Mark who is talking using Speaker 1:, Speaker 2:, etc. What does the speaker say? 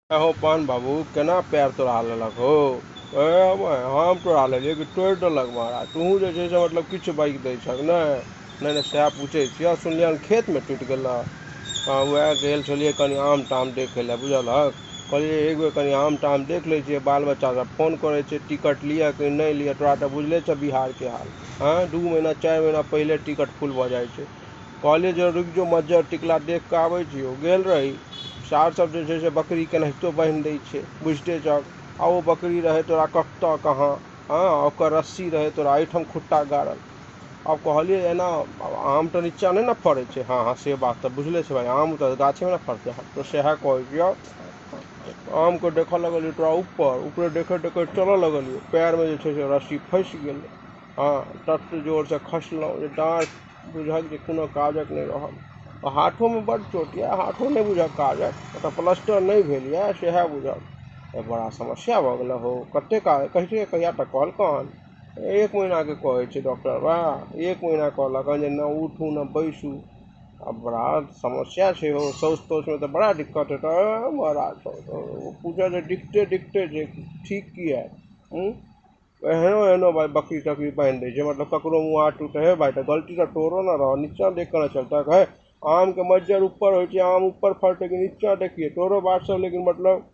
Speaker 1: हो पान बाबू केना पैर तोड़ा लेलक हो। हम तोड़ा लेलियै कि तोड़ि देलक महाराज। तू जे छै से मतलब किछु बाजि दै छक नहि नहि नहि सएह पूछै छियै। सुनलियन खेतमे टूटि गेलक। हाँ वएह गेल छलियै कनि आम ताम देखै लए बुझलक। कहलियै एक बेर कनि आम ताम देख लै छियै। बाल बच्चा सब फोन करै छै टिकट लिअ कि नहि लिअ। तोरा तऽ बुझले छौ बिहारके हाल। हाँ 2 महीना 4 महीना पहिले टिकट फुल भऽ जाइ छै। कहलियै जे रुकि जो मज्जर टिकला देख कऽ आबै छियौ। गेल रही सार सब जे छै से बकरी केनाहितो बान्हि दै छै बुझिते छहक। आ ओ बकरी रहै तोरा कतऽ कहाँ। हाँ ओकर रस्सी रहै तोरा एहिठाम खुट्टा गाड़ल। आब कहलियै एना आम तऽ नीचाँ नहि ने फड़ै छै। हाँ हाँ से बात तऽ बुझले छै भाइ आम तऽ गाछेमे ने फड़तै। तऽ सएह कहै छियौ। आमके देखऽ लगलियै तोरा ऊपर ऊपरे देखैत देखैत चलऽ लगलियै पएरमे जे छै से रस्सी फँसि गेलै। हाँ तत जोरसँ खसलहुँ जे डाँर बुझल जे कोनो काजक नहि रहल। हाथोमे बड्ड चोट यऽ हाथो नहि बुझक काजक। तऽ प्लास्टर नहि भेल यऽ सएह बुझल। बड़ा समस्या भऽ गेलै हो। कतेक कहिया तक कहलकन। 1 महीनाके कहै छै डॉक्टर बा। 1 महीना कहलक हँ जे नहि उठू नहि बैसू। अब बड़ा समस्या छै हो। शौच तौचमे तऽ बड़ा दिक्कत हेतै महाराज। पूछे छै दिक्कते दिक्कते छै ठीक किया एहनो एहनो भाई बकरी तकरी बान्हि दै छै। मतलब ककरो मुँह हाथ टूटे है भाई तऽ गलती तऽ तोरो ना रहो नीचा देख कर ना चलता है। आम के मज्जर ऊपर हो आम ऊपर फड़ते कि नीचा देखिए तोरो बात सब लेकिन मतलब